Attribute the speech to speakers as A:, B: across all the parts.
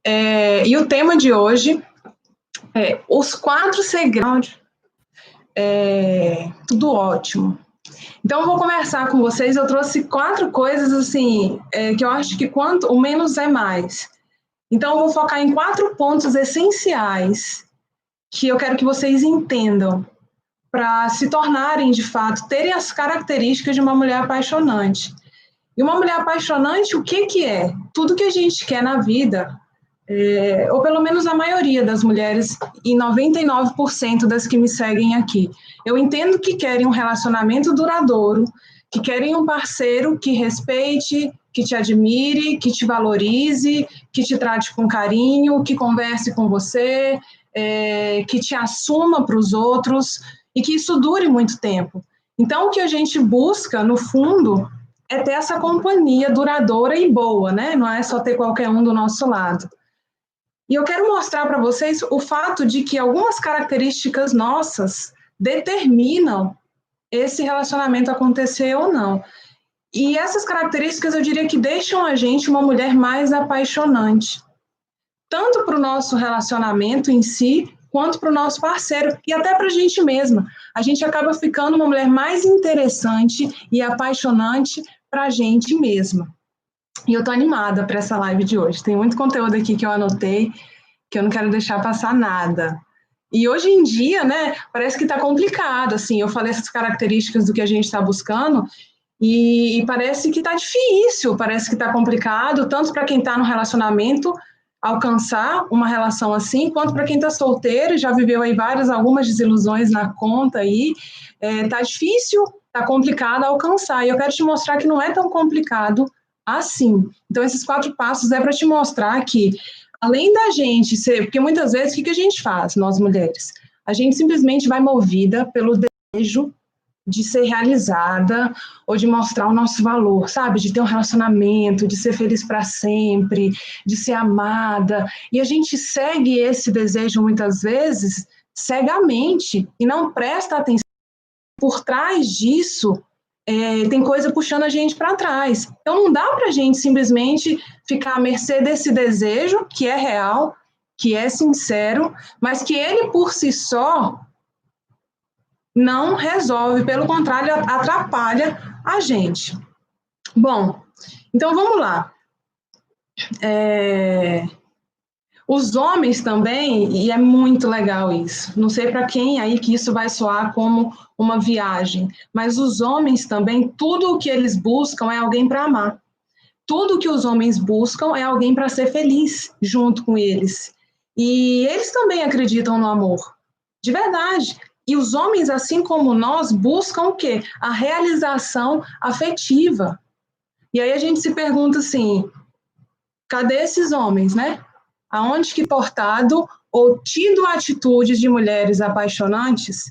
A: E o tema de hoje é os 4 segredos. Tudo ótimo. Então, eu vou conversar com vocês. Eu trouxe 4 coisas, assim, que eu acho que o menos é mais. Então, eu vou focar em 4 pontos essenciais que eu quero que vocês entendam para se tornarem, de fato, terem as características de uma mulher apaixonante. E uma mulher apaixonante, o que é? Tudo que a gente quer na vida, ou pelo menos a maioria das mulheres, e 99% das que me seguem aqui. Eu entendo que querem um relacionamento duradouro, que querem um parceiro que respeite, que te admire, que te valorize, que te trate com carinho, que converse com você, que te assuma para os outros e que isso dure muito tempo. Então, o que a gente busca, no fundo, é ter essa companhia duradoura e boa, né? Não é só ter qualquer um do nosso lado. E eu quero mostrar para vocês o fato de que algumas características nossas determinam esse relacionamento acontecer ou não. E essas características eu diria que deixam a gente uma mulher mais apaixonante, tanto para o nosso relacionamento em si, quanto para o nosso parceiro e até para a gente mesma. A gente acaba ficando uma mulher mais interessante e apaixonante para a gente mesma. E eu estou animada para essa live de hoje. Tem muito conteúdo aqui que eu anotei, que eu não quero deixar passar nada. E hoje em dia, né, parece que está complicado, assim, eu falei essas características do que a gente está buscando, e parece que está difícil, parece que está complicado, tanto para quem está no relacionamento, alcançar uma relação assim, quanto para quem está solteiro, já viveu aí algumas desilusões na conta aí, tá difícil, tá complicado alcançar, e eu quero te mostrar que não é tão complicado assim. Então, esses 4 passos é para te mostrar que, além da gente ser, porque muitas vezes o que a gente faz, nós mulheres? A gente simplesmente vai movida pelo desejo de ser realizada ou de mostrar o nosso valor, sabe? De ter um relacionamento, de ser feliz para sempre, de ser amada. E a gente segue esse desejo muitas vezes cegamente e não presta atenção. Por trás disso, tem coisa puxando a gente para trás. Então não dá para a gente simplesmente ficar à mercê desse desejo, que é real, que é sincero, mas que ele por si só não resolve, pelo contrário, atrapalha a gente. Bom, então vamos lá. Os homens também, e é muito legal isso, não sei para quem aí que isso vai soar como uma viagem, mas os homens também, tudo o que eles buscam é alguém para amar. Tudo que os homens buscam é alguém para ser feliz junto com eles. E eles também acreditam no amor, de verdade. E os homens, assim como nós, buscam o quê? A realização afetiva. E aí a gente se pergunta assim, cadê esses homens, né? Aonde que portado ou tido atitudes de mulheres apaixonantes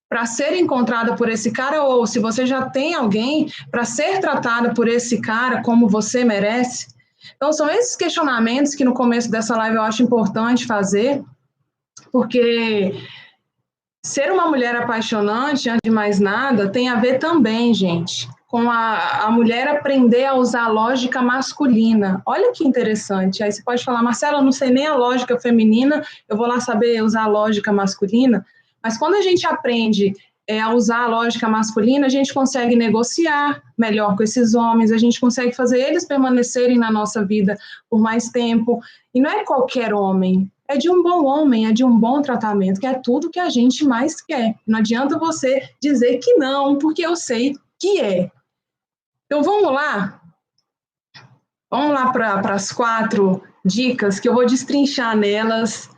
A: para ser encontrada por esse cara, ou se você já tem alguém, para ser tratada por esse cara como você merece? Então, são esses questionamentos que no começo dessa live eu acho importante fazer, porque ser uma mulher apaixonante, antes de mais nada, tem a ver também, gente, com a mulher aprender a usar a lógica masculina. Olha que interessante. Aí você pode falar, Marcela, eu não sei nem a lógica feminina, eu vou lá saber usar a lógica masculina. Mas quando a gente aprende a usar a lógica masculina, a gente consegue negociar melhor com esses homens, a gente consegue fazer eles permanecerem na nossa vida por mais tempo. E não é qualquer homem, é de um bom homem, é de um bom tratamento, que é tudo que a gente mais quer. Não adianta você dizer que não, porque eu sei que é. Então vamos lá? Vamos lá para as 4 dicas que eu vou destrinchar nelas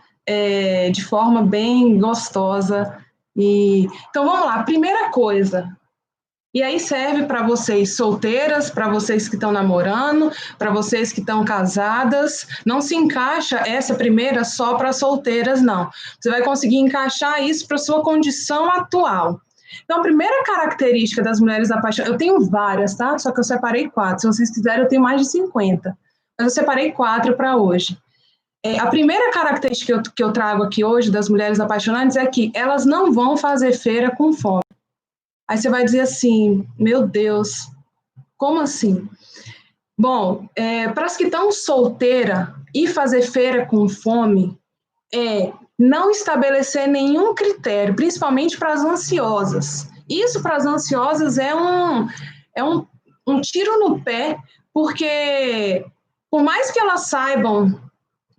A: de forma bem gostosa. Então vamos lá, primeira coisa, e aí serve para vocês solteiras, para vocês que estão namorando, para vocês que estão casadas. Não se encaixa essa primeira só para solteiras, não. Você vai conseguir encaixar isso para a sua condição atual. Então, a primeira característica das mulheres apaixonadas, eu tenho várias, tá? Só que eu separei 4. Se vocês quiserem, eu tenho mais de 50. Mas eu separei 4 para hoje. A primeira característica que eu trago aqui hoje das mulheres apaixonantes é que elas não vão fazer feira com fome. Aí você vai dizer assim, meu Deus, como assim? Bom, para as que estão solteiras, ir fazer feira com fome é não estabelecer nenhum critério, principalmente para as ansiosas. Isso para as ansiosas é um tiro no pé, porque por mais que elas saibam,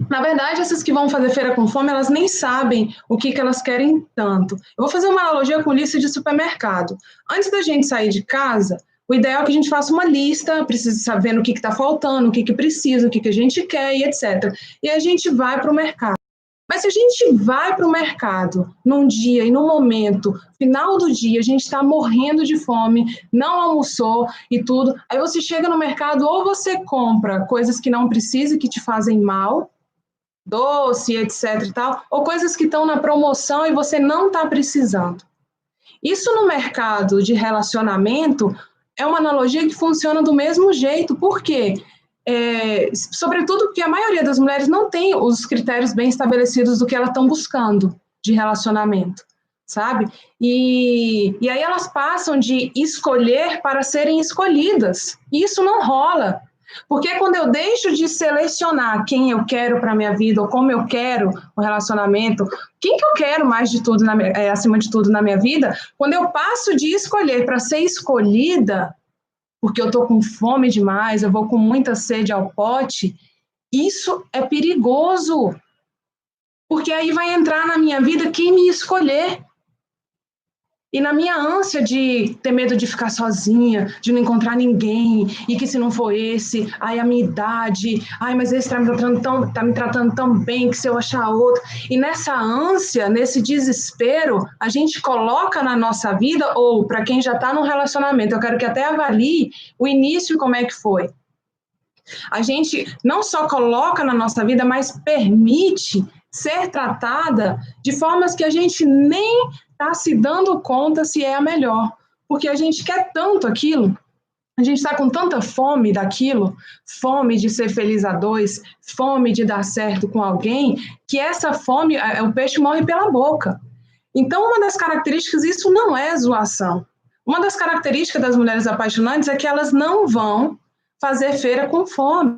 A: na verdade, essas que vão fazer feira com fome, elas nem sabem o que elas querem tanto. Eu vou fazer uma analogia com lista de supermercado. Antes da gente sair de casa, o ideal é que a gente faça uma lista, precisa saber o que está faltando, o que precisa, o que a gente quer e etc. E a gente vai para o mercado. Mas se a gente vai para o mercado num dia e num momento, final do dia, a gente está morrendo de fome, não almoçou e tudo, aí você chega no mercado ou você compra coisas que não precisa, que te fazem mal, doce, etc e tal, ou coisas que estão na promoção e você não está precisando. Isso no mercado de relacionamento é uma analogia que funciona do mesmo jeito. Por quê? Sobretudo porque a maioria das mulheres não tem os critérios bem estabelecidos do que elas estão buscando de relacionamento, sabe? E aí elas passam de escolher para serem escolhidas. E isso não rola. Porque quando eu deixo de selecionar quem eu quero para a minha vida, ou como eu quero o relacionamento, quem que eu quero mais de tudo, acima de tudo na minha vida, quando eu passo de escolher para ser escolhida, porque eu estou com fome demais, eu vou com muita sede ao pote, isso é perigoso. Porque aí vai entrar na minha vida quem me escolher. E na minha ânsia de ter medo de ficar sozinha, de não encontrar ninguém, e que se não for esse, ai, a minha idade, ai, mas esse tá me tratando tão bem que se eu achar outro. E nessa ânsia, nesse desespero, a gente coloca na nossa vida, ou para quem já está num relacionamento, eu quero que até avalie o início como é que foi. A gente não só coloca na nossa vida, mas permite ser tratada de formas que a gente nem está se dando conta se é a melhor. Porque a gente quer tanto aquilo, a gente está com tanta fome daquilo, fome de ser feliz a dois, fome de dar certo com alguém, que essa fome, o peixe morre pela boca. Então, uma das características, isso não é zoação. Uma das características das mulheres apaixonantes é que elas não vão fazer feira com fome.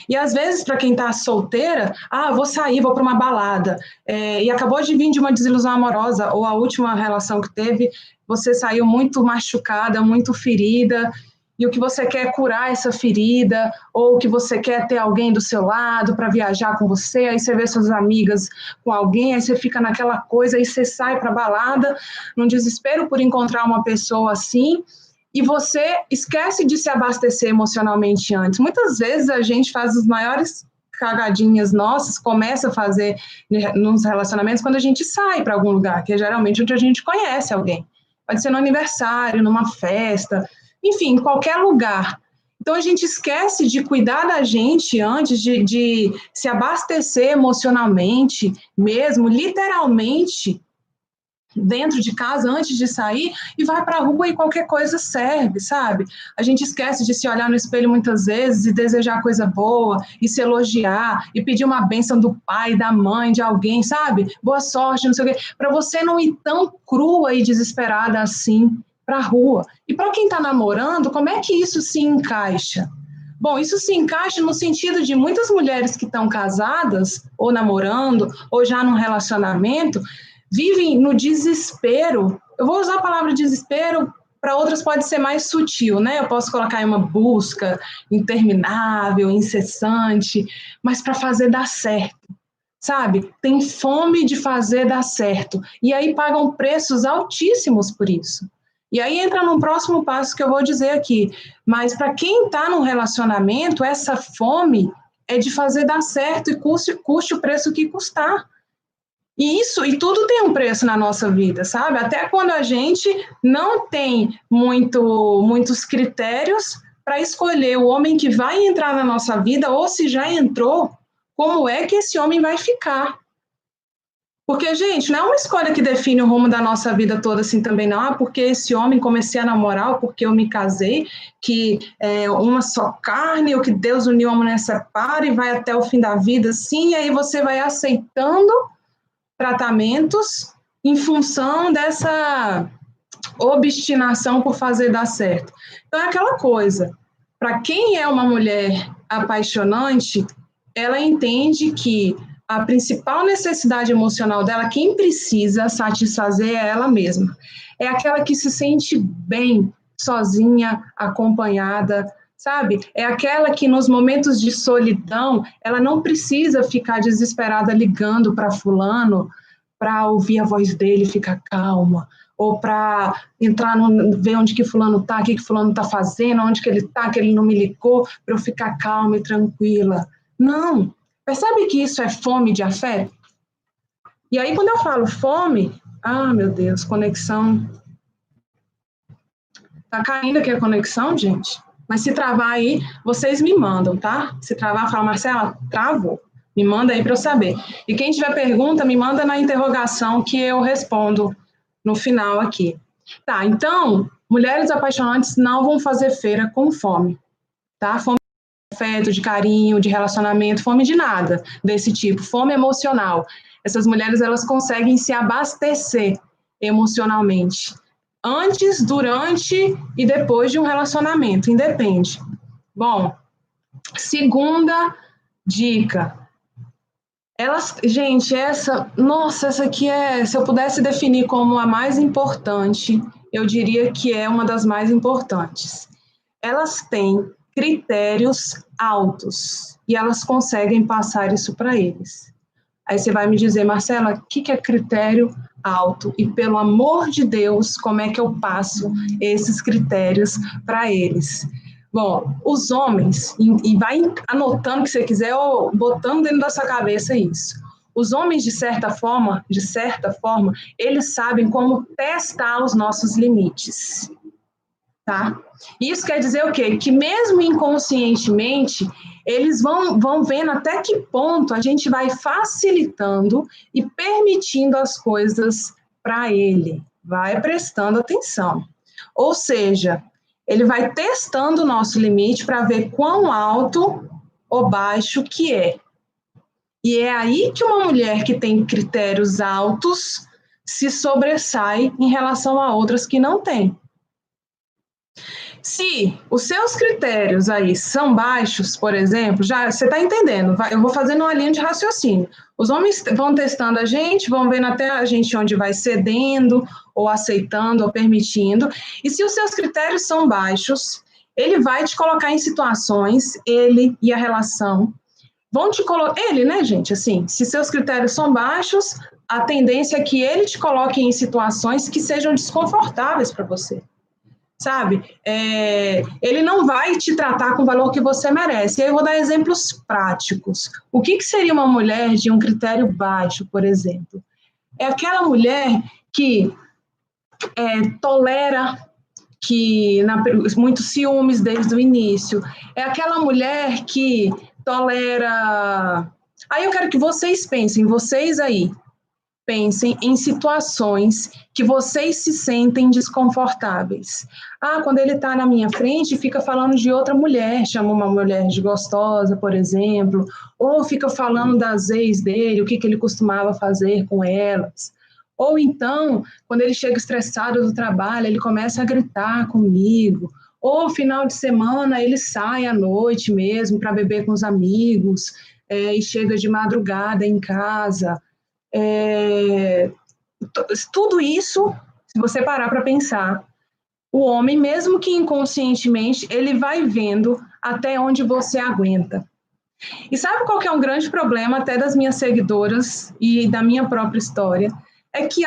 A: E às vezes, para quem está solteira, vou sair, vou para uma balada, e acabou de vir de uma desilusão amorosa, ou a última relação que teve, você saiu muito machucada, muito ferida, e o que você quer é curar essa ferida, ou o que você quer é ter alguém do seu lado para viajar com você, aí você vê suas amigas com alguém, aí você fica naquela coisa, aí você sai para a balada, num desespero por encontrar uma pessoa assim, e você esquece de se abastecer emocionalmente antes. Muitas vezes a gente faz as maiores cagadinhas nossas, começa a fazer nos relacionamentos quando a gente sai para algum lugar, que é geralmente onde a gente conhece alguém. Pode ser no aniversário, numa festa, enfim, em qualquer lugar. Então a gente esquece de cuidar da gente antes de se abastecer emocionalmente, mesmo, literalmente, dentro de casa antes de sair e vai para a rua e qualquer coisa serve, sabe? A gente esquece de se olhar no espelho muitas vezes e desejar coisa boa e se elogiar e pedir uma bênção do pai, da mãe, de alguém, sabe? Boa sorte, não sei o quê, para você não ir tão crua e desesperada assim para a rua. E para quem está namorando, como é que isso se encaixa? Bom, isso se encaixa no sentido de muitas mulheres que estão casadas ou namorando ou já num relacionamento vivem no desespero. Eu vou usar a palavra desespero, para outras pode ser mais sutil, né? Eu posso colocar aí uma busca interminável, incessante, mas para fazer dar certo, sabe? Tem fome de fazer dar certo. E aí pagam preços altíssimos por isso. E aí entra num próximo passo que eu vou dizer aqui. Mas para quem está num relacionamento, essa fome é de fazer dar certo e custe o preço que custar. E tudo tem um preço na nossa vida, sabe? Até quando a gente não tem muitos critérios para escolher o homem que vai entrar na nossa vida, ou se já entrou, como é que esse homem vai ficar. Porque, gente, não é uma escolha que define o rumo da nossa vida toda assim também, não. Porque esse homem comecei a namorar, ou porque eu me casei, que é uma só carne, ou que Deus uniu a mulher separa e vai até o fim da vida, assim, e aí você vai aceitando tratamentos em função dessa obstinação por fazer dar certo. Então é aquela coisa, para quem é uma mulher apaixonante, ela entende que a principal necessidade emocional dela, quem precisa satisfazer é ela mesma. É aquela que se sente bem sozinha, acompanhada, sabe? É aquela que nos momentos de solidão, ela não precisa ficar desesperada ligando para fulano para ouvir a voz dele e ficar calma, ou para entrar ver onde que fulano tá, o que fulano tá fazendo, onde que ele tá, que ele não me ligou, para eu ficar calma e tranquila. Não. Percebe que isso é fome de afeto? E aí, quando eu falo fome, meu Deus, conexão. Tá caindo aqui a conexão, gente? Mas se travar aí, vocês me mandam, tá? Se travar, fala, Marcela, travou. Me manda aí para eu saber. E quem tiver pergunta, me manda na interrogação que eu respondo no final aqui. Tá, então, mulheres apaixonantes não vão fazer feira com fome, tá? Fome de afeto, de carinho, de relacionamento, fome de nada desse tipo, fome emocional. Essas mulheres, elas conseguem se abastecer emocionalmente antes, durante e depois de um relacionamento, independe. Bom, segunda dica. Gente, essa aqui se eu pudesse definir como a mais importante, eu diria que é uma das mais importantes. Elas têm critérios altos e elas conseguem passar isso para eles. Aí você vai me dizer, Marcela, o que é critério alto? E pelo amor de Deus, como é que eu passo esses critérios para eles? Bom, os homens, e vai anotando o que você quiser ou botando dentro da sua cabeça isso. Os homens, de certa forma, eles sabem como testar os nossos limites. Tá? Isso quer dizer o quê? Que mesmo inconscientemente, eles vão vendo até que ponto a gente vai facilitando e permitindo as coisas para ele, vai prestando atenção. Ou seja, ele vai testando o nosso limite para ver quão alto ou baixo que é. E é aí que uma mulher que tem critérios altos se sobressai em relação a outras que não têm. Se os seus critérios aí são baixos, por exemplo, já você está entendendo, eu vou fazendo uma linha de raciocínio. Os homens vão testando a gente, vão vendo até a gente onde vai cedendo, ou aceitando, ou permitindo. E se os seus critérios são baixos, ele vai te colocar em situações, ele e a relação, vão te colocar, ele, né, gente, assim, se seus critérios são baixos, a tendência é que ele te coloque em situações que sejam desconfortáveis para você. Sabe? Ele não vai te tratar com o valor que você merece. E aí eu vou dar exemplos práticos. O que seria uma mulher de um critério baixo, por exemplo? É aquela mulher que tolera muitos ciúmes desde o início. É aquela mulher que tolera... Aí eu quero que vocês pensem, vocês aí, pensem em situações que vocês se sentem desconfortáveis. Quando ele está na minha frente, fica falando de outra mulher, chama uma mulher de gostosa, por exemplo, ou fica falando das ex dele, o que ele costumava fazer com elas. Ou então, quando ele chega estressado do trabalho, ele começa a gritar comigo. Ou final de semana, ele sai à noite mesmo para beber com os amigos, e chega de madrugada em casa. Tudo isso, se você parar para pensar, o homem, mesmo que inconscientemente, ele vai vendo até onde você aguenta. E sabe qual que é um grande problema até das minhas seguidoras e da minha própria história? É que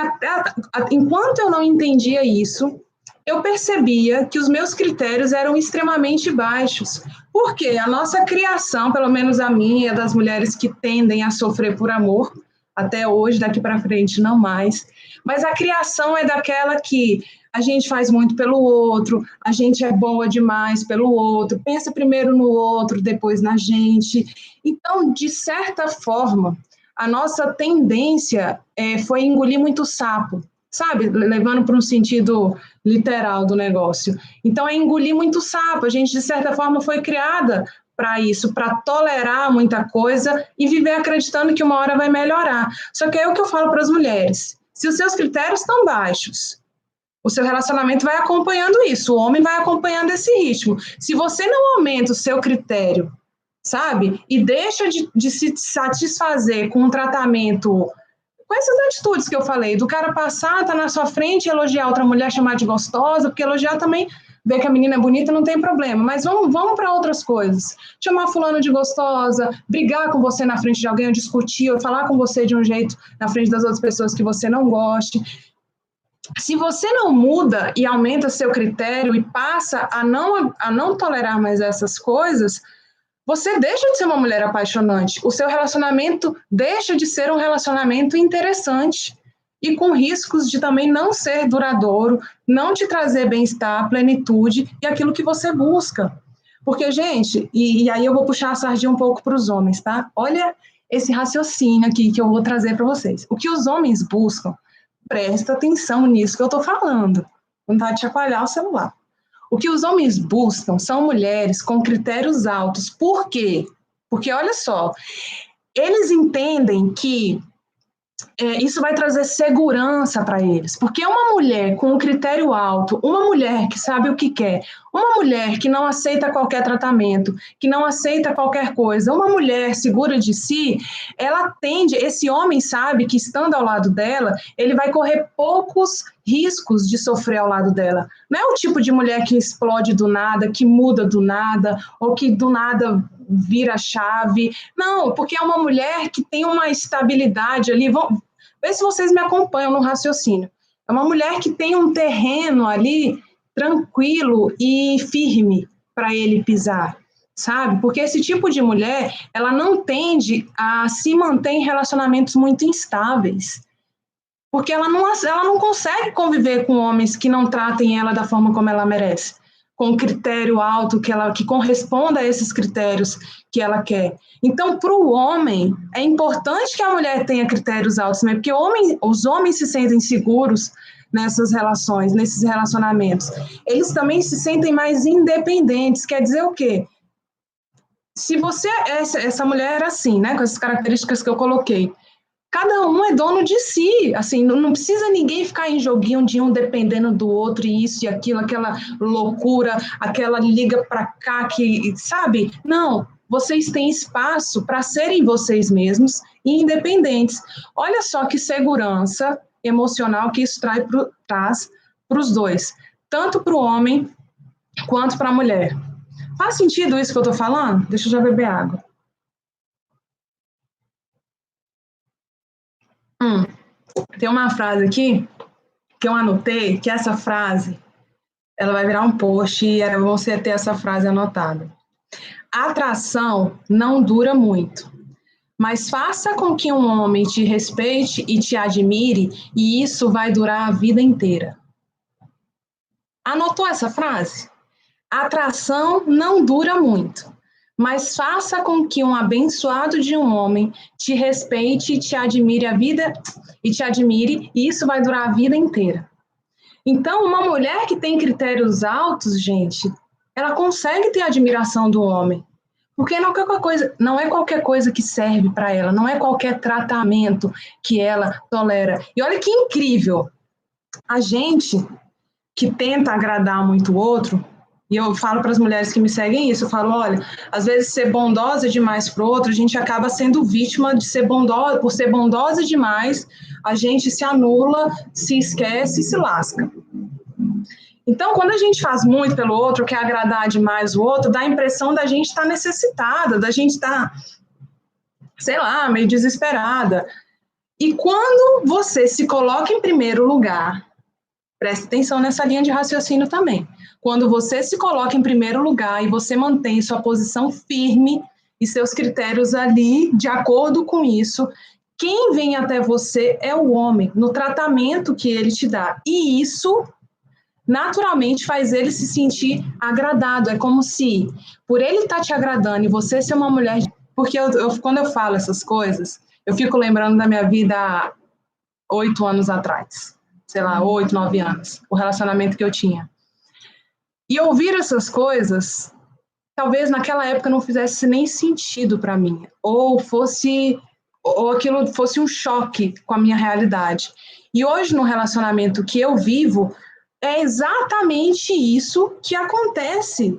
A: enquanto eu não entendia isso, eu percebia que os meus critérios eram extremamente baixos. Porque a nossa criação, pelo menos a minha e das mulheres que tendem a sofrer por amor, até hoje, daqui para frente não mais, mas a criação é daquela que a gente faz muito pelo outro, a gente é boa demais pelo outro, pensa primeiro no outro, depois na gente. Então, de certa forma, a nossa tendência foi engolir muito sapo, sabe? Levando para um sentido literal do negócio. Então, é engolir muito sapo. A gente, de certa forma, foi criada para isso, para tolerar muita coisa e viver acreditando que uma hora vai melhorar. Só que é o que eu falo para as mulheres. Se os seus critérios estão baixos, o seu relacionamento vai acompanhando isso, o homem vai acompanhando esse ritmo. Se você não aumenta o seu critério sabe? E deixa de se satisfazer com um tratamento, com essas atitudes que eu falei, do cara passar, tá na sua frente, elogiar outra mulher, chamar de gostosa, porque elogiar também, ver que a menina é bonita, não tem problema, mas vamos para outras coisas. Chamar fulano de gostosa, brigar com você na frente de alguém, ou discutir, ou falar com você de um jeito na frente das outras pessoas que você não goste. Se você não muda e aumenta seu critério e passa a não tolerar mais essas coisas, você deixa de ser uma mulher apaixonante. O seu relacionamento deixa de ser um relacionamento interessante e com riscos de também não ser duradouro, não te trazer bem-estar, plenitude e aquilo que você busca. Porque, gente, e aí eu vou puxar a sardinha um pouco para os homens, tá? Olha esse raciocínio aqui que eu vou trazer para vocês. O que os homens buscam, presta atenção nisso que eu estou falando. Vontade de chacoalhar o celular. O que os homens buscam são mulheres com critérios altos. Por quê? Porque, olha só, eles entendem que isso vai trazer segurança para eles. Porque uma mulher com um critério alto, uma mulher que sabe o que quer, uma mulher que não aceita qualquer tratamento, que não aceita qualquer coisa, uma mulher segura de si, ela tende, esse homem sabe que estando ao lado dela, ele vai correr poucos riscos de sofrer ao lado dela. Não é o tipo de mulher que explode do nada, que muda do nada, ou que do nada vira chave. Não, porque é uma mulher que tem uma estabilidade ali. Vê se vocês me acompanham no raciocínio. É uma mulher que tem um terreno ali tranquilo e firme para ele pisar, sabe? Porque esse tipo de mulher, ela não tende a se manter em relacionamentos muito instáveis. Porque ela não consegue conviver com homens que não tratem ela da forma como ela merece, com um critério alto que corresponda a esses critérios que ela quer. Então, para o homem, é importante que a mulher tenha critérios altos, né? Porque os homens se sentem seguros nessas relações, nesses relacionamentos. Eles também se sentem mais independentes. Quer dizer o quê? Se você, essa mulher era assim, né? Com essas características que eu coloquei. Cada um é dono de si, assim, não precisa ninguém ficar em joguinho de um dependendo do outro, e isso e aquilo, aquela loucura, aquela liga para cá, que, sabe? Não, vocês têm espaço para serem vocês mesmos e independentes. Olha só que segurança emocional que isso traz para os dois, tanto para o homem quanto para a mulher. Faz sentido isso que eu estou falando? Deixa eu já beber água. Tem uma frase aqui que eu anotei, que essa frase, ela vai virar um post e era bom você ter essa frase anotada. A atração não dura muito, mas faça com que um homem te respeite e te admire, e isso vai durar a vida inteira. Anotou essa frase? A atração não dura muito, mas faça com que um abençoado de um homem te respeite e te admire e isso vai durar a vida inteira. Então, uma mulher que tem critérios altos, gente, ela consegue ter admiração do homem. Porque não é qualquer coisa que serve para ela, não é qualquer tratamento que ela tolera. E olha que incrível, a gente que tenta agradar muito o outro, e eu falo para as mulheres que me seguem isso, eu falo, olha, às vezes ser bondosa demais para o outro, a gente acaba sendo vítima de ser bondosa, por ser bondosa demais, a gente se anula, se esquece e se lasca. Então, quando a gente faz muito pelo outro, quer agradar demais o outro, dá a impressão da gente estar necessitada, da gente estar, sei lá, meio desesperada. E quando você se coloca em primeiro lugar, preste atenção nessa linha de raciocínio também. Quando você se coloca em primeiro lugar e você mantém sua posição firme e seus critérios ali de acordo com isso, quem vem até você é o homem, no tratamento que ele te dá. E isso naturalmente faz ele se sentir agradado. É como se, por ele estar te agradando e você ser uma mulher... Porque quando eu falo essas coisas, eu fico lembrando da minha vida há 8 anos atrás. Sei lá, 8, 9 anos. O relacionamento que eu tinha. E ouvir essas coisas, talvez naquela época não fizesse nem sentido para mim. Ou aquilo fosse um choque com a minha realidade. E hoje, no relacionamento que eu vivo, é exatamente isso que acontece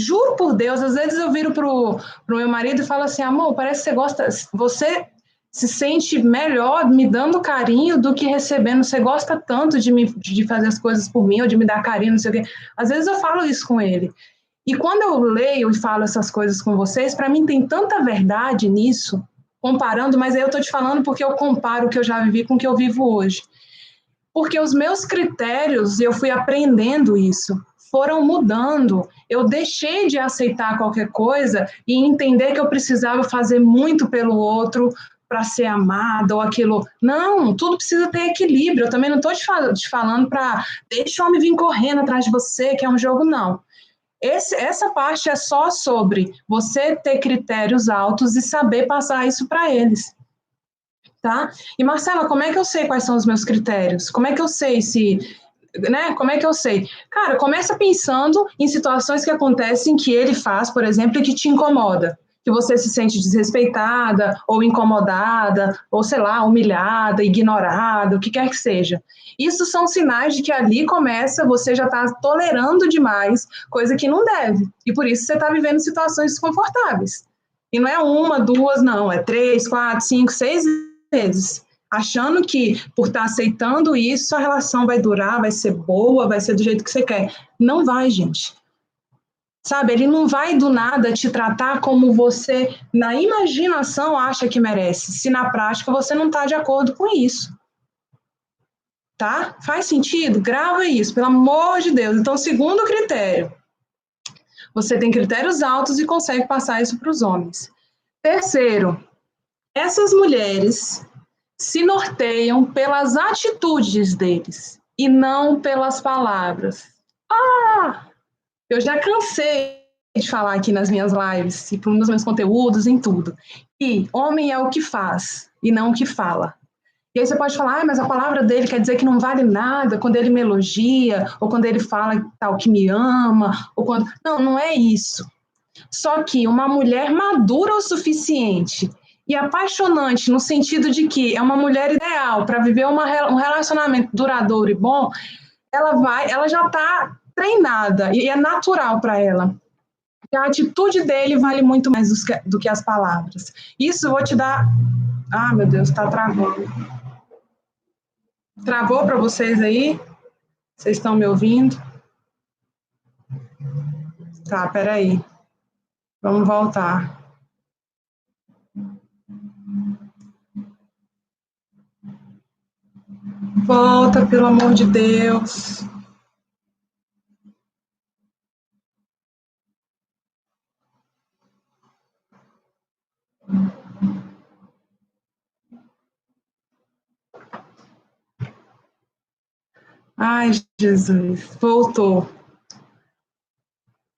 A: Juro por Deus, às vezes eu viro pro meu marido e falo assim, amor, parece que você se sente melhor me dando carinho do que recebendo, você gosta tanto de fazer as coisas por mim, ou de me dar carinho, não sei o quê. Às vezes eu falo isso com ele. E quando eu leio e falo essas coisas com vocês, para mim tem tanta verdade nisso, comparando, mas aí eu estou te falando porque eu comparo o que eu já vivi com o que eu vivo hoje. Porque os meus critérios, eu fui aprendendo isso, foram mudando. Eu deixei de aceitar qualquer coisa e entender que eu precisava fazer muito pelo outro para ser amada ou aquilo. Não, tudo precisa ter equilíbrio. Eu também não estou te falando para deixa o homem vir correndo atrás de você, que é um jogo, não. Essa parte é só sobre você ter critérios altos e saber passar isso para eles. Tá? E Marcela, como é que eu sei quais são os meus critérios? Como é que eu sei se, né? Como é que eu sei? Cara, começa pensando em situações que acontecem que ele faz, por exemplo, e que te incomoda, que você se sente desrespeitada ou incomodada, ou sei lá, humilhada, ignorada, o que quer que seja. Isso são sinais de que ali começa, você já está tolerando demais, coisa que não deve. E por isso você está vivendo situações desconfortáveis. E não é uma, duas, não, é 3, 4, 5, 6 vezes, achando que por estar aceitando isso, a relação vai durar, vai ser boa, vai ser do jeito que você quer. Não vai, gente. Sabe, ele não vai do nada te tratar como você, na imaginação, acha que merece, se na prática você não está de acordo com isso. Tá? Faz sentido? Grava isso, pelo amor de Deus. Então, segundo critério, você tem critérios altos e consegue passar isso para os homens. Terceiro, essas mulheres se norteiam pelas atitudes deles e não pelas palavras. Eu já cansei de falar aqui nas minhas lives, e nos meus conteúdos, em tudo. E homem é o que faz e não o que fala. E aí você pode falar, mas a palavra dele quer dizer que não vale nada quando ele me elogia, ou quando ele fala tal que me ama, ou quando... Não, não é isso. Só que uma mulher madura o suficiente e apaixonante no sentido de que é uma mulher ideal para viver um relacionamento duradouro e bom, ela já está treinada e é natural para ela. A atitude dele vale muito mais do que as palavras. Isso eu vou te dar. Ah, meu Deus, está travando. Travou para vocês aí? Vocês estão me ouvindo? Tá, peraí. Vamos voltar. Volta, pelo amor de Deus. Ai, Jesus. Voltou.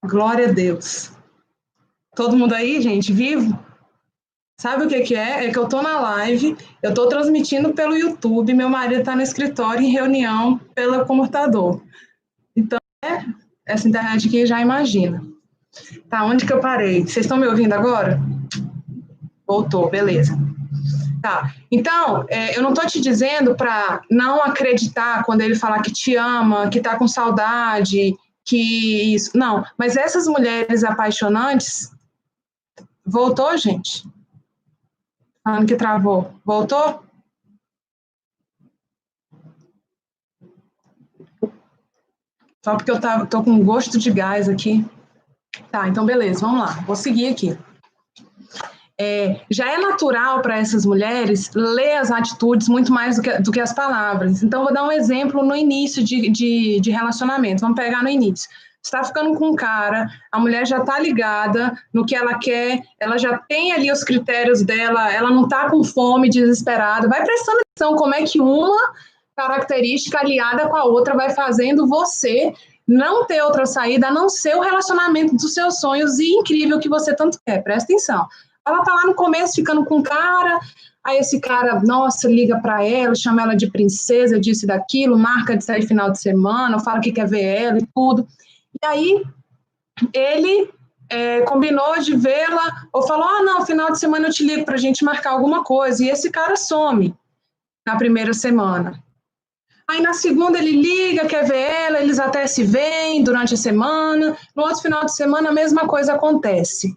A: Glória a Deus. Todo mundo aí, gente, vivo? Sabe o que é? É que eu tô na live, eu tô transmitindo pelo YouTube, meu marido tá no escritório em reunião pelo computador. Então, essa internet aqui já imagina. Tá, onde que eu parei? Vocês estão me ouvindo agora? Voltou, beleza. Tá, então, eu não tô te dizendo para não acreditar quando ele falar que te ama, que tá com saudade, que isso. Não, mas essas mulheres apaixonantes. Voltou, gente? Falando que travou. Voltou? Só porque eu tô com gosto de gás aqui. Tá, então beleza, vamos lá. Vou seguir aqui. Já é natural para essas mulheres ler as atitudes muito mais do que as palavras. Então, vou dar um exemplo no início de relacionamento. Vamos pegar no início. Você está ficando com um cara, a mulher já está ligada no que ela quer, ela já tem ali os critérios dela, ela não está com fome, desesperada. Vai prestando atenção como é que uma característica aliada com a outra vai fazendo você não ter outra saída a não ser o relacionamento dos seus sonhos e incrível que você tanto quer. Presta atenção. Ela tá lá no começo ficando com o cara, aí esse cara, nossa, liga para ela, chama ela de princesa, disso e daquilo, marca de sair final de semana, fala que quer ver ela e tudo. E aí ele combinou de vê-la, ou falou, não, final de semana eu te ligo pra gente marcar alguma coisa. E esse cara some na primeira semana. Aí na segunda ele liga, quer ver ela, eles até se veem durante a semana, no outro final de semana a mesma coisa acontece.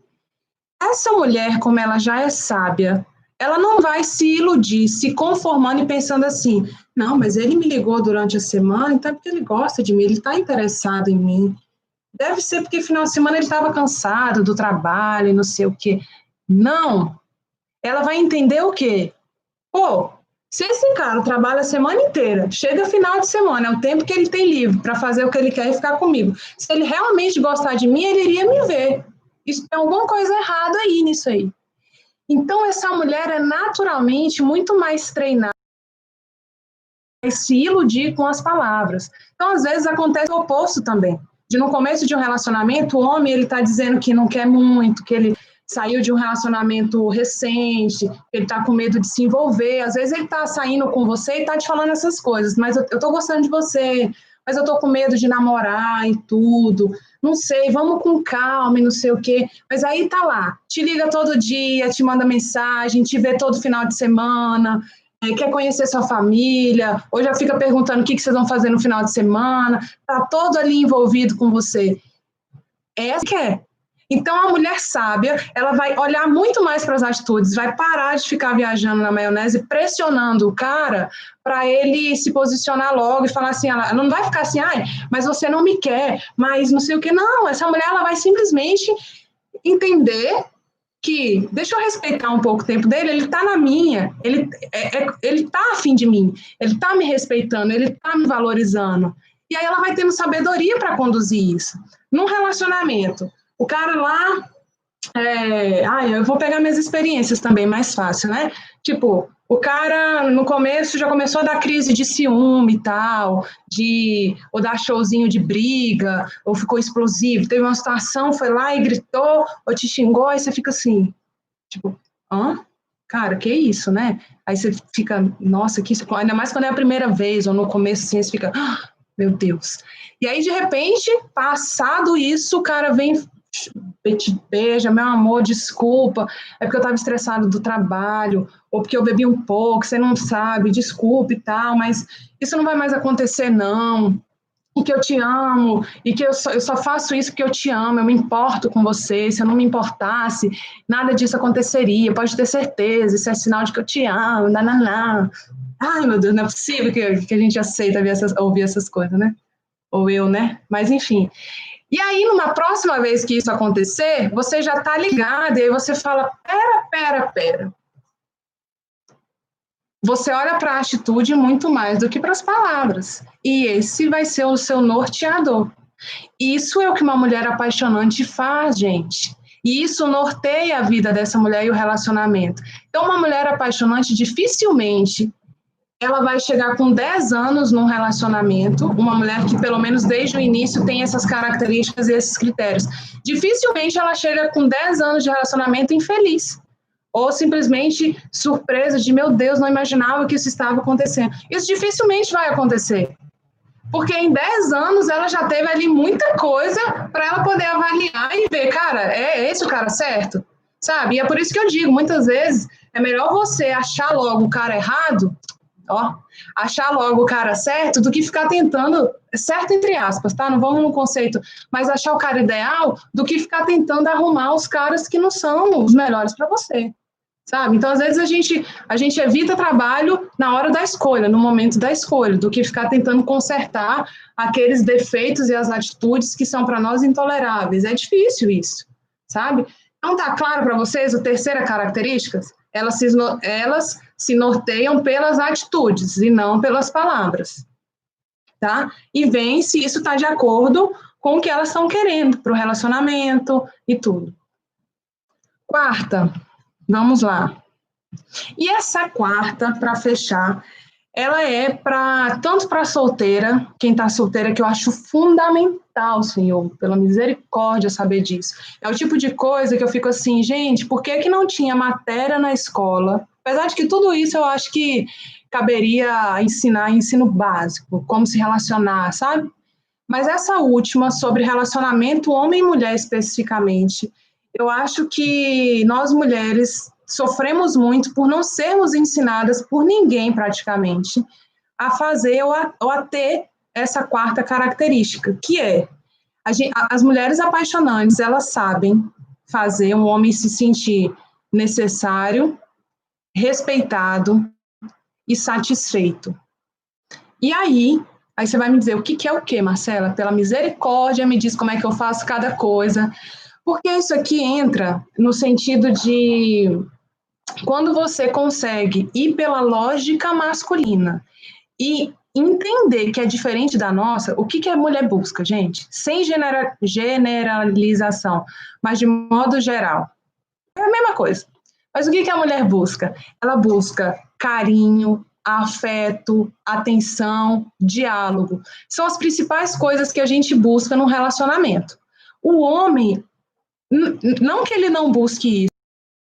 A: Essa mulher, como ela já é sábia, ela não vai se iludir, se conformando e pensando assim, não, mas ele me ligou durante a semana, então é porque ele gosta de mim, ele está interessado em mim. Deve ser porque final de semana ele estava cansado do trabalho e não sei o quê. Não. Ela vai entender o quê? Pô, se esse cara trabalha a semana inteira, chega final de semana, é o tempo que ele tem livre para fazer o que ele quer e ficar comigo. Se ele realmente gostar de mim, ele iria me ver. Isso tem alguma coisa errada aí nisso aí. Então, essa mulher é naturalmente muito mais treinada a se iludir com as palavras. Então, às vezes, acontece o oposto também. De no começo de um relacionamento, o homem ele está dizendo que não quer muito, que ele saiu de um relacionamento recente, ele está com medo de se envolver. Às vezes, ele está saindo com você e está te falando essas coisas, mas eu estou gostando de você, mas eu estou com medo de namorar e tudo. Não sei, vamos com calma e não sei o quê. Mas aí tá lá, te liga todo dia, te manda mensagem, te vê todo final de semana, quer conhecer sua família, ou já fica perguntando o que vocês vão fazer no final de semana, tá todo ali envolvido com você. Essa que é. Então, a mulher sábia, ela vai olhar muito mais para as atitudes, vai parar de ficar viajando na maionese, pressionando o cara para ele se posicionar logo e falar assim, ela não vai ficar assim, ai, mas você não me quer, mas não sei o que. Não, essa mulher, ela vai simplesmente entender que, deixa eu respeitar um pouco o tempo dele, ele tá na minha, ele tá afim de mim, ele tá me respeitando, ele tá me valorizando. E aí ela vai tendo sabedoria para conduzir isso. Num relacionamento, o cara lá, eu vou pegar minhas experiências também, mais fácil, né? Tipo, o cara no começo já começou a dar crise de ciúme e tal, ou dar showzinho de briga, ou ficou explosivo, teve uma situação, foi lá e gritou, ou te xingou, aí você fica assim, tipo, hã? Cara, que isso, né? Aí você fica, nossa, que isso, ainda mais quando é a primeira vez, ou no começo assim, você fica, meu Deus. E aí, de repente, passado isso, o cara vem, te beija, meu amor, desculpa, é porque eu estava estressado do trabalho, ou porque eu bebi um pouco, você não sabe, desculpa e tal, mas isso não vai mais acontecer, não. E que eu te amo, e que eu só faço isso porque eu te amo, eu me importo com você, se eu não me importasse, nada disso aconteceria, pode ter certeza, isso é sinal de que eu te amo, nananá. Ai, meu Deus, não é possível que a gente aceita ouvir essas coisas, né? Ou eu, né? Mas, enfim. E aí, numa próxima vez que isso acontecer, você já tá ligado, e aí você fala, pera. Você olha para a atitude muito mais do que para as palavras. E esse vai ser o seu norteador. Isso é o que uma mulher apaixonante faz, gente. E isso norteia a vida dessa mulher e o relacionamento. Então, uma mulher apaixonante dificilmente ela vai chegar com 10 anos num relacionamento, uma mulher que pelo menos desde o início tem essas características e esses critérios. Dificilmente ela chega com 10 anos de relacionamento infeliz. Ou simplesmente surpresa de, meu Deus, não imaginava que isso estava acontecendo. Isso dificilmente vai acontecer. Porque em 10 anos ela já teve ali muita coisa para ela poder avaliar e ver, cara, é esse o cara certo? Sabe? E é por isso que eu digo, muitas vezes, é melhor você achar logo o cara errado, achar logo o cara certo, do que ficar tentando, certo entre aspas, tá? Não vamos no conceito, mas achar o cara ideal, do que ficar tentando arrumar os caras que não são os melhores para você. Sabe? Então, às vezes, a gente evita trabalho na hora da escolha, no momento da escolha, do que ficar tentando consertar aqueles defeitos e as atitudes que são para nós intoleráveis. É difícil isso, sabe? Então, tá claro para vocês a terceira característica? Elas se norteiam pelas atitudes e não pelas palavras, tá? E vem se isso está de acordo com o que elas estão querendo para o relacionamento e tudo. Quarta, vamos lá. E essa quarta, para fechar, ela é tanto para solteira, quem está solteira, que eu acho fundamental, Senhor, pela misericórdia, saber disso. É o tipo de coisa que eu fico assim, gente, por que não tinha matéria na escola? Apesar de que tudo isso eu acho que caberia ensinar ensino básico, como se relacionar, sabe? Mas essa última, sobre relacionamento homem e mulher especificamente, eu acho que nós mulheres sofremos muito por não sermos ensinadas por ninguém praticamente a fazer ou a ter essa quarta característica, que é as mulheres apaixonantes, elas sabem fazer um homem se sentir necessário, respeitado e satisfeito. E aí você vai me dizer, o que é o quê, Marcela? Pela misericórdia, me diz como é que eu faço cada coisa. Porque isso aqui entra no sentido de quando você consegue ir pela lógica masculina e entender que é diferente da nossa, o que a mulher busca, gente? Sem generalização, mas de modo geral. É a mesma coisa. Mas o que a mulher busca? Ela busca carinho, afeto, atenção, diálogo. São as principais coisas que a gente busca no relacionamento. O homem, não que ele não busque isso,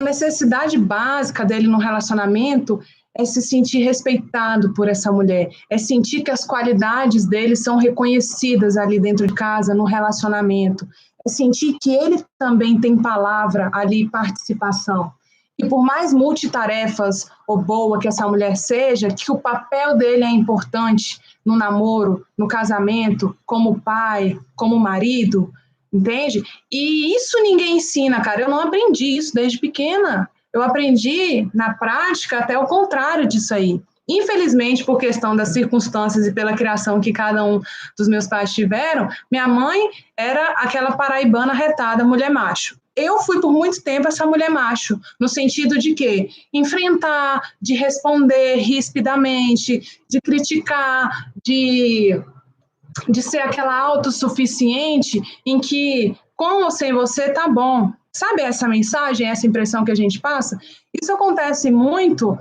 A: a necessidade básica dele no relacionamento é se sentir respeitado por essa mulher, é sentir que as qualidades dele são reconhecidas ali dentro de casa, no relacionamento, é sentir que ele também tem palavra ali, participação. E por mais multitarefas ou boa que essa mulher seja, que o papel dele é importante no namoro, no casamento, como pai, como marido, entende? E isso ninguém ensina, cara. Eu não aprendi isso desde pequena. Eu aprendi na prática até o contrário disso aí. Infelizmente, por questão das circunstâncias e pela criação que cada um dos meus pais tiveram, minha mãe era aquela paraibana retada, mulher macho. Eu fui por muito tempo essa mulher macho, no sentido de quê? Enfrentar, de responder rispidamente, de criticar, de ser aquela autossuficiente em que, com ou sem você, tá bom. Sabe essa mensagem, essa impressão que a gente passa? Isso acontece muito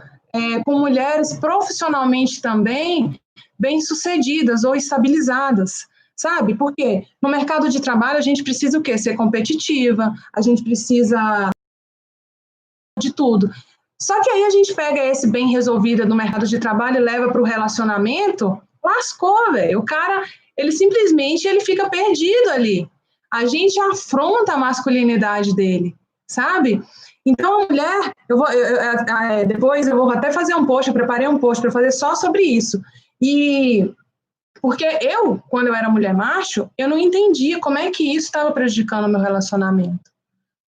A: com mulheres profissionalmente também bem-sucedidas ou estabilizadas, sabe? Porque no mercado de trabalho a gente precisa o quê? Ser competitiva, a gente precisa de tudo. Só que aí a gente pega esse bem resolvido no mercado de trabalho e leva para o relacionamento, lascou, velho. O cara, ele simplesmente ele fica perdido ali. A gente afronta a masculinidade dele, sabe? Então, a mulher, depois eu vou até fazer um post, eu preparei um post para fazer só sobre isso. E porque eu, quando eu era mulher macho, eu não entendia como é que isso estava prejudicando o meu relacionamento,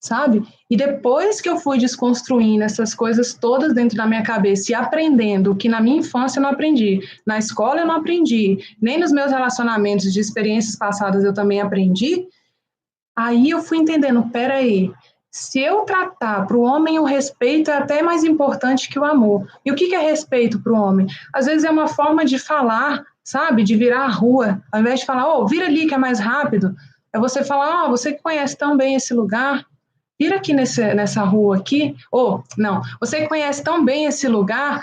A: sabe? E depois que eu fui desconstruindo essas coisas todas dentro da minha cabeça e aprendendo o que na minha infância eu não aprendi, na escola eu não aprendi, nem nos meus relacionamentos de experiências passadas eu também aprendi, aí eu fui entendendo, peraí, se eu tratar para o homem o respeito é até mais importante que o amor. E o que é respeito para o homem? Às vezes é uma forma de falar, sabe? De virar a rua. Ao invés de falar, vira ali que é mais rápido, é você falar, você que conhece tão bem esse lugar, vira aqui nessa rua aqui, não, você que conhece tão bem esse lugar,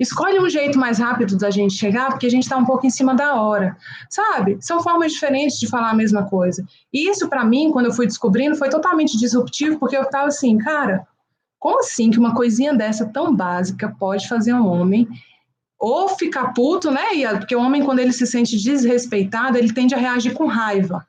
A: escolhe um jeito mais rápido da gente chegar, porque a gente está um pouco em cima da hora, sabe? São formas diferentes de falar a mesma coisa. E isso, para mim, quando eu fui descobrindo, foi totalmente disruptivo, porque eu estava assim, cara, como assim que uma coisinha dessa tão básica pode fazer um homem ou ficar puto, né? Porque o homem, quando ele se sente desrespeitado, ele tende a reagir com raiva.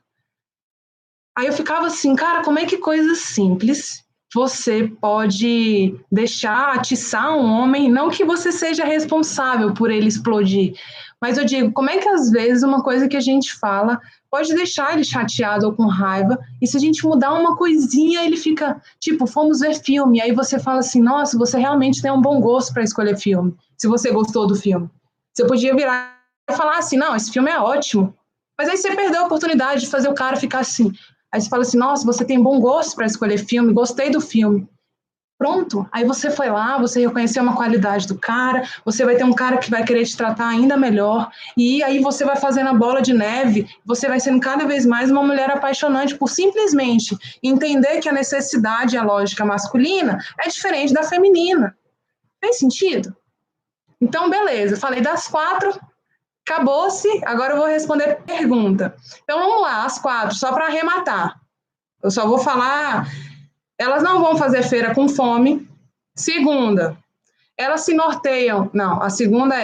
A: Aí eu ficava assim, cara, como é que coisa simples você pode deixar atiçar um homem, não que você seja responsável por ele explodir, mas eu digo, como é que às vezes uma coisa que a gente fala pode deixar ele chateado ou com raiva, e se a gente mudar uma coisinha, ele fica, tipo, fomos ver filme, aí você fala assim, nossa, você realmente tem um bom gosto para escolher filme, se você gostou do filme. Você podia virar e falar assim, não, esse filme é ótimo, mas aí você perdeu a oportunidade de fazer o cara ficar assim. Aí você fala assim, nossa, você tem bom gosto para escolher filme, gostei do filme. Pronto, aí você foi lá, você reconheceu uma qualidade do cara, você vai ter um cara que vai querer te tratar ainda melhor, e aí você vai fazendo a bola de neve, você vai sendo cada vez mais uma mulher apaixonante por simplesmente entender que a necessidade e a lógica masculina é diferente da feminina. Fez sentido? Então, beleza, falei das 4, acabou-se, agora eu vou responder a pergunta. Então, vamos lá, as 4, só para arrematar. Eu só vou falar, elas não vão fazer feira com fome. Segunda, elas se norteiam. Não, a segunda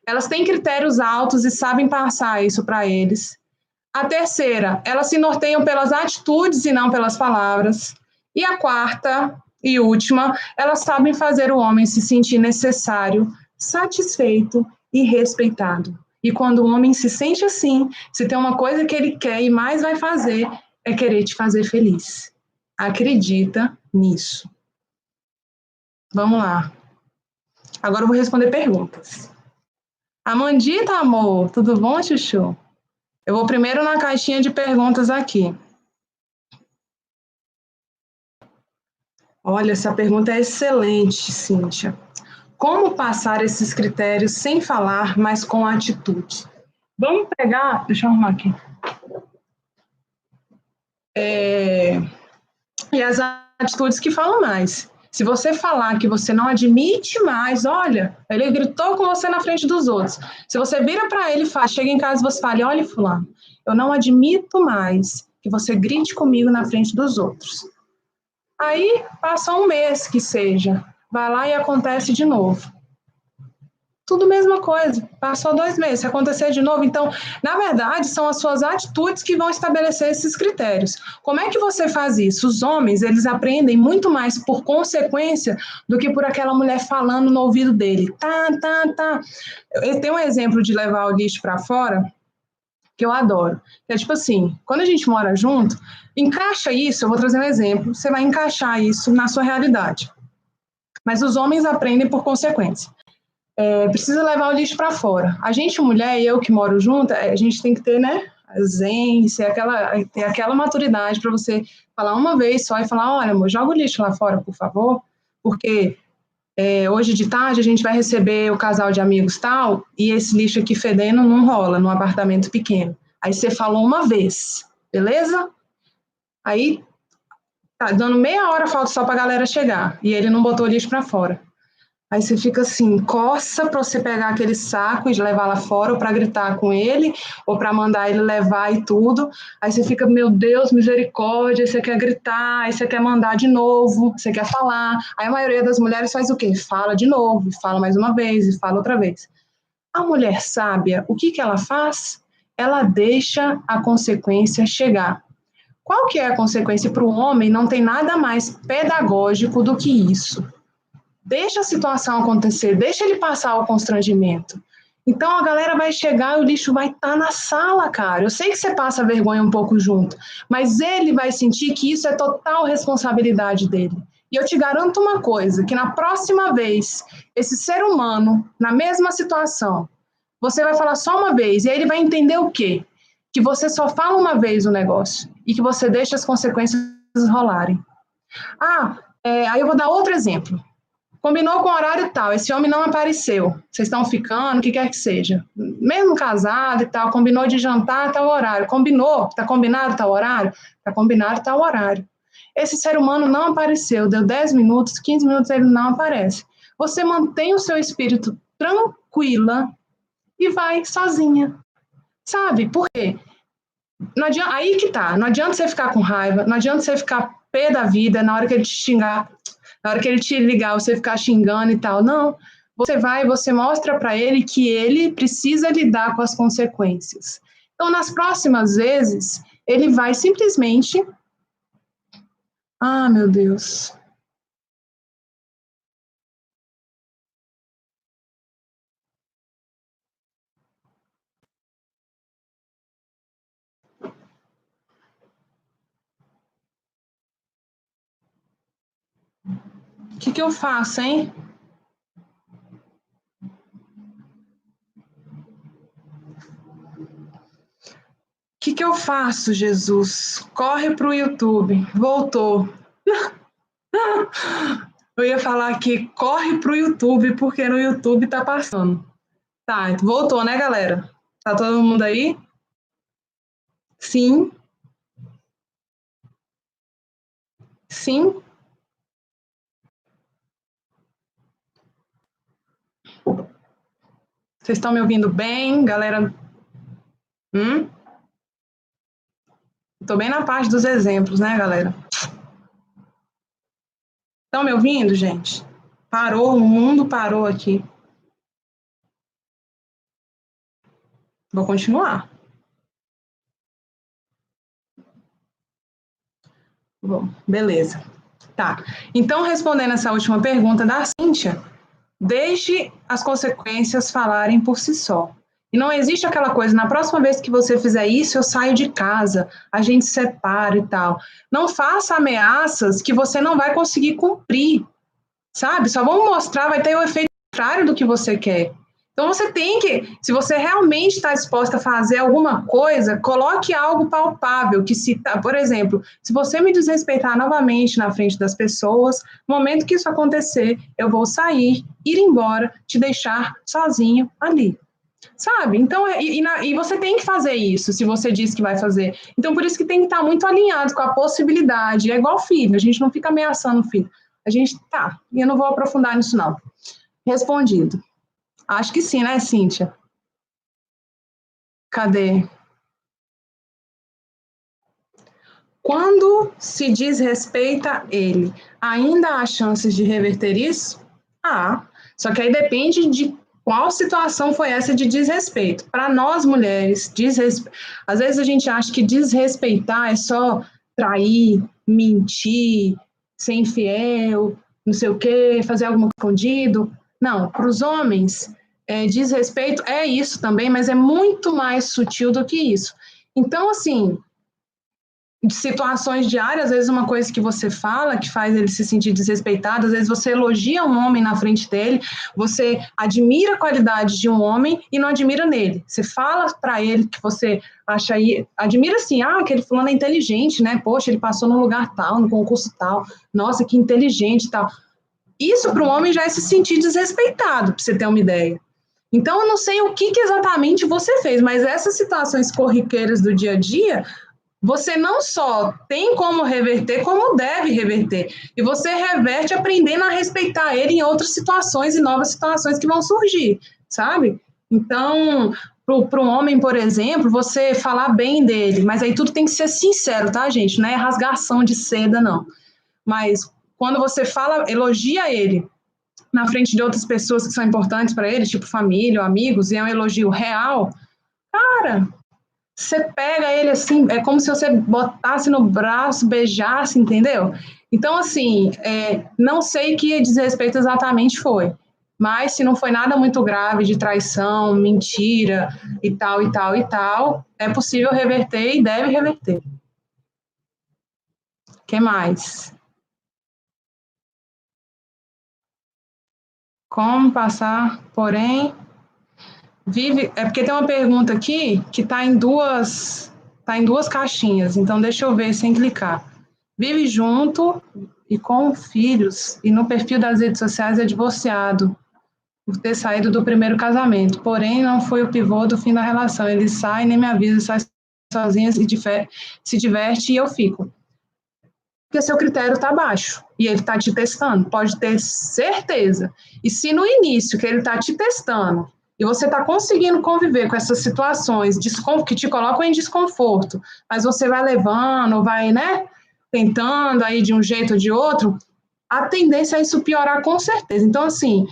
A: elas têm critérios altos e sabem passar isso para eles. A terceira, elas se norteiam pelas atitudes e não pelas palavras. E a quarta e última, elas sabem fazer o homem se sentir necessário, satisfeito e respeitado. E quando o homem se sente assim, se tem uma coisa que ele quer e mais vai fazer, é querer te fazer feliz. Acredita nisso. Vamos lá. Agora eu vou responder perguntas. Amandita, amor, tudo bom, Chuchu? Eu vou primeiro na caixinha de perguntas aqui. Olha, essa pergunta é excelente, Cíntia. Como passar esses critérios sem falar, mas com atitude? Vamos pegar, deixa eu arrumar aqui. E as atitudes que falam mais. Se você falar que você não admite mais, olha, ele gritou com você na frente dos outros. Se você vira para ele e fala, chega em casa e você fala, olha, fulano, eu não admito mais que você grite comigo na frente dos outros. Aí passa um mês que seja, vai lá e acontece de novo. Tudo mesma coisa, passou 2 meses, se acontecer de novo, então, na verdade, são as suas atitudes que vão estabelecer esses critérios. Como é que você faz isso? Os homens, eles aprendem muito mais por consequência do que por aquela mulher falando no ouvido dele. Tá. Eu tenho um exemplo de levar o lixo para fora, que eu adoro. É tipo assim, quando a gente mora junto, encaixa isso, eu vou trazer um exemplo, você vai encaixar isso na sua realidade. Mas os homens aprendem por consequência. Precisa levar o lixo para fora. A gente, mulher, e eu que moro junto, a gente tem que ter, né, zen, ter aquela maturidade para você falar uma vez só e falar, olha, amor, joga o lixo lá fora, por favor, porque hoje de tarde a gente vai receber o casal de amigos tal, e esse lixo aqui fedendo não rola num apartamento pequeno. Aí você falou uma vez, beleza? Aí tá dando meia hora falta só para a galera chegar, e ele não botou o lixo para fora. Aí você fica assim, coça para você pegar aquele saco e levar lá fora, ou para gritar com ele, ou para mandar ele levar e tudo. Aí você fica, meu Deus, misericórdia, aí você quer gritar, aí você quer mandar de novo, você quer falar. Aí a maioria das mulheres faz o quê? Fala de novo, fala mais uma vez, e fala outra vez. A mulher sábia, o que que ela faz? Ela deixa a consequência chegar. Qual que é a consequência para o homem? Não tem nada mais pedagógico do que isso. Deixa a situação acontecer, deixa ele passar o constrangimento. Então a galera vai chegar e o lixo vai estar na sala, cara. Eu sei que você passa vergonha um pouco junto, mas ele vai sentir que isso é total responsabilidade dele. E eu te garanto uma coisa, que na próxima vez, esse ser humano, na mesma situação, você vai falar só uma vez, e aí ele vai entender o quê? Que você só fala uma vez o negócio, e que você deixa as consequências rolarem. Aí eu vou dar outro exemplo. Combinou com o horário tal, esse homem não apareceu. Vocês estão ficando, o que quer que seja. Mesmo casado e tal, combinou de jantar tal horário. Combinou, tá combinado tal horário? Tá combinado tal horário. Esse ser humano não apareceu, deu 10 minutos, 15 minutos, ele não aparece. Você mantém o seu espírito tranquila e vai sozinha. Sabe? Por quê? Não adianta, aí que tá, não adianta você ficar com raiva, não adianta você ficar pé da vida na hora que ele te xingar, na hora que ele te ligar, você ficar xingando e tal. Não, você vai, você mostra para ele que ele precisa lidar com as consequências. Então, nas próximas vezes, ele vai simplesmente... Ah, meu Deus. O que eu faço, hein? O que eu faço, Jesus? Corre para o YouTube. Voltou. Eu ia falar aqui, corre pro YouTube, porque no YouTube tá passando. Tá, voltou, né, galera? Tá todo mundo aí? Sim, sim. Vocês estão me ouvindo bem, galera? Tô bem na parte dos exemplos, né, galera? Estão me ouvindo, gente? Parou, o mundo parou aqui. Vou continuar. Bom, beleza. Tá. Então, respondendo essa última pergunta da Cíntia, Deixe as consequências falarem por si só. E não existe aquela coisa, na próxima vez que você fizer isso, eu saio de casa, a gente separa e tal. Não faça ameaças que você não vai conseguir cumprir, sabe? Só vão mostrar, vai ter o efeito contrário do que você quer. Então você tem que, se você realmente está disposta a fazer alguma coisa, coloque algo palpável, que se, por exemplo, se você me desrespeitar novamente na frente das pessoas, no momento que isso acontecer, eu vou sair, ir embora, te deixar sozinho ali. Sabe? Então, e você tem que fazer isso, se você diz que vai fazer. Então, por isso que tem que estar muito alinhado com a possibilidade. É igual filho, a gente não fica ameaçando o filho. A gente, tá, e eu não vou aprofundar nisso, não. Respondido. Acho que sim, né, Cíntia? Cadê? Quando se desrespeita ele, ainda há chances de reverter isso? Ah, só que aí depende de qual situação foi essa de desrespeito. Para nós mulheres, às vezes a gente acha que desrespeitar é só trair, mentir, ser infiel, não sei o quê, fazer algo escondido. Não, para os homens, desrespeito é isso também, mas é muito mais sutil do que isso. Então, assim, de situações diárias, às vezes uma coisa que você fala que faz ele se sentir desrespeitado, às vezes você elogia um homem na frente dele, você admira a qualidade de um homem e não admira nele. Você fala para ele que você acha aí, admira assim, aquele fulano é inteligente, né? Poxa, ele passou num lugar tal, no concurso tal, nossa, que inteligente tal. Isso para o homem já é se sentir desrespeitado, para você ter uma ideia. Então, eu não sei o que exatamente você fez, mas essas situações corriqueiras do dia a dia, você não só tem como reverter, como deve reverter. E você reverte aprendendo a respeitar ele em outras situações e novas situações que vão surgir, sabe? Então, para um homem, por exemplo, você falar bem dele, mas aí tudo tem que ser sincero, tá, gente? Não é rasgação de seda, não. Mas quando você fala, elogia ele na frente de outras pessoas que são importantes para ele, tipo família ou amigos, e é um elogio real, cara, você pega ele assim, é como se você botasse no braço, beijasse, entendeu? Então, assim, não sei que desrespeito exatamente foi, mas se não foi nada muito grave de traição, mentira e tal, e tal, e tal, é possível reverter e deve reverter. O que mais? Como passar, porém, vive. É porque tem uma pergunta aqui que tá em duas caixinhas, então deixa eu ver sem clicar. Vive junto e com filhos, e no perfil das redes sociais é divorciado, por ter saído do primeiro casamento. Porém, não foi o pivô do fim da relação. Ele sai, nem me avisa, sai sozinho, se diverte e eu fico. Porque seu critério está baixo e ele está te testando, pode ter certeza. E se no início que ele está te testando e você está conseguindo conviver com essas situações que te colocam em desconforto, mas você vai levando, vai, né, tentando aí de um jeito ou de outro, a tendência é isso piorar com certeza. Então, assim,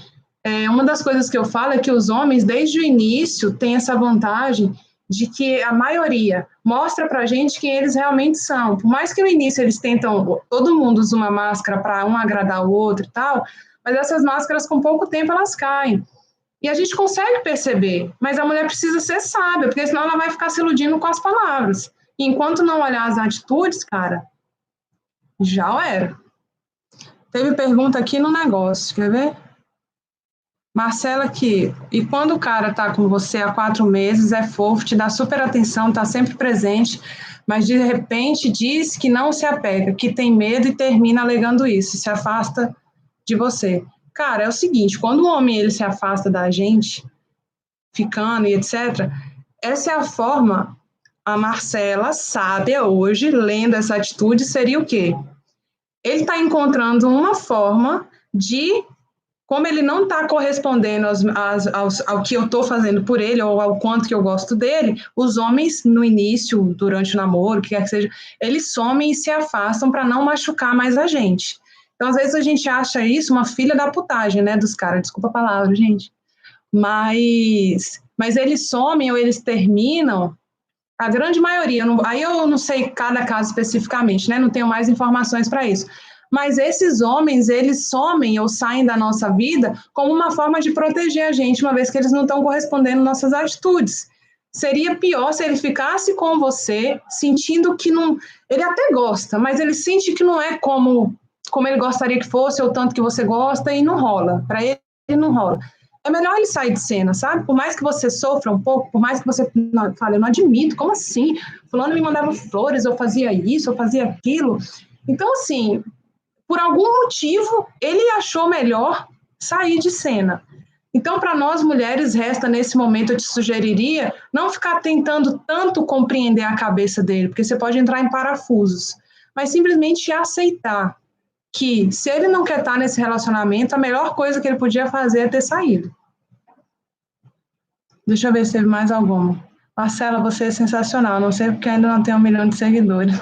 A: uma das coisas que eu falo é que os homens, desde o início, têm essa vantagem de que a maioria mostra pra gente quem eles realmente são. Por mais que no início eles tentam, todo mundo usa uma máscara para um agradar o outro e tal, mas essas máscaras com pouco tempo elas caem. E a gente consegue perceber, mas a mulher precisa ser sábia, porque senão ela vai ficar se iludindo com as palavras. E enquanto não olhar as atitudes, cara, já era. Teve pergunta aqui no negócio, quer ver? Marcela aqui, e quando o cara tá com você há 4 meses, é fofo, te dá super atenção, tá sempre presente, mas de repente diz que não se apega, que tem medo e termina alegando isso, se afasta de você. Cara, é o seguinte, quando o homem ele se afasta da gente, ficando e etc., essa é a forma, a Marcela sábia hoje, lendo essa atitude, seria o quê? Ele está encontrando uma forma de, como ele não está correspondendo ao que eu estou fazendo por ele, ou ao quanto que eu gosto dele, os homens, no início, durante o namoro, o que quer que seja, eles somem e se afastam para não machucar mais a gente. Então, às vezes, a gente acha isso uma filha da putagem, né, dos caras. Desculpa a palavra, gente. Mas eles somem ou eles terminam, a grande maioria, aí eu não sei cada caso especificamente, né, não tenho mais informações para isso, Mas esses homens, eles somem ou saem da nossa vida como uma forma de proteger a gente, uma vez que eles não estão correspondendo às nossas atitudes. Seria pior se ele ficasse com você, sentindo que não... Ele até gosta, mas ele sente que não é como ele gostaria que fosse, ou tanto que você gosta, e não rola. Para ele, não rola. É melhor ele sair de cena, sabe? Por mais que você sofra um pouco, por mais que você fale, eu não admito, como assim? Fulano me mandava flores, eu fazia isso, eu fazia aquilo. Então, assim, por algum motivo, ele achou melhor sair de cena. Então, para nós mulheres, resta nesse momento, eu te sugeriria não ficar tentando tanto compreender a cabeça dele, porque você pode entrar em parafusos, mas simplesmente aceitar que, se ele não quer estar nesse relacionamento, a melhor coisa que ele podia fazer é ter saído. Deixa eu ver se teve mais alguma. Marcela, você é sensacional, não sei porque ainda não tem 1 milhão de seguidores.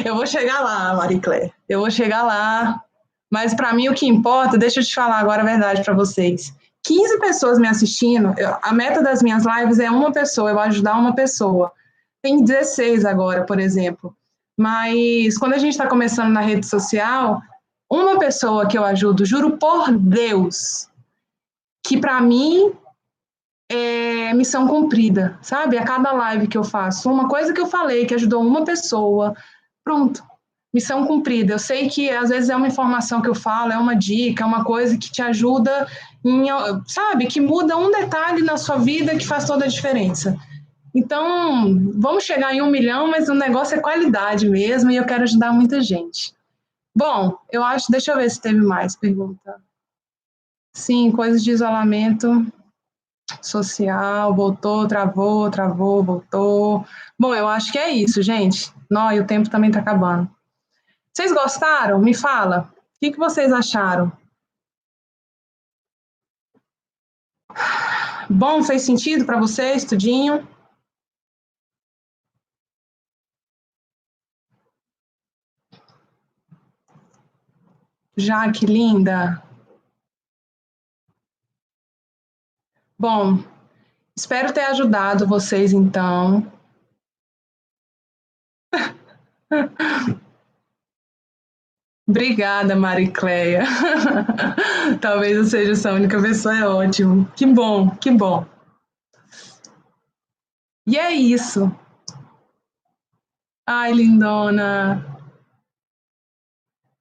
A: Eu vou chegar lá, Mariclé, eu vou chegar lá, mas para mim o que importa, deixa eu te falar agora a verdade para vocês. 15 pessoas me assistindo, a meta das minhas lives é uma pessoa, eu vou ajudar uma pessoa. Tem 16 agora, por exemplo. Mas quando a gente está começando na rede social, uma pessoa que eu ajudo, juro por Deus, que para mim é missão cumprida, sabe? A cada live que eu faço, uma coisa que eu falei que ajudou uma pessoa, pronto, missão cumprida. Eu sei que às vezes é uma informação que eu falo, é uma dica, é uma coisa que te ajuda, sabe? Que muda um detalhe na sua vida que faz toda a diferença. Então, vamos chegar em 1 milhão, mas o negócio é qualidade mesmo e eu quero ajudar muita gente. Bom, eu acho, deixa eu ver se teve mais pergunta. Sim, coisas de isolamento social, voltou, travou, voltou. Bom, eu acho que é isso, gente. Não, e o tempo também está acabando. Vocês gostaram? Me fala. O que vocês acharam? Bom, fez sentido para vocês, tudinho? Jaque, linda. Bom, espero ter ajudado vocês, então. Obrigada, Maricleia. Talvez eu seja essa única pessoa, é ótimo. Que bom, que bom. E é isso. Ai, lindona.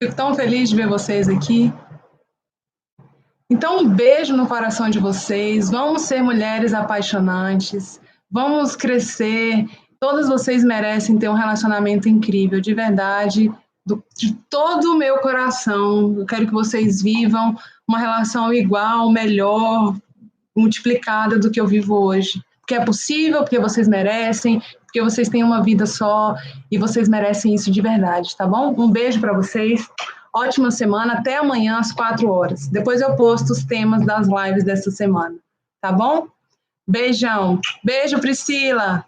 A: Fico tão feliz de ver vocês aqui. Então, um beijo no coração de vocês. Vamos ser mulheres apaixonantes. Vamos crescer. Todas vocês merecem ter um relacionamento incrível, de verdade, de todo o meu coração. Eu quero que vocês vivam uma relação igual, melhor, multiplicada do que eu vivo hoje. Porque é possível, porque vocês merecem, porque vocês têm uma vida só e vocês merecem isso de verdade, tá bom? Um beijo para vocês. Ótima semana, até amanhã às 4 horas. Depois eu posto os temas das lives dessa semana, tá bom? Beijão. Beijo, Priscila.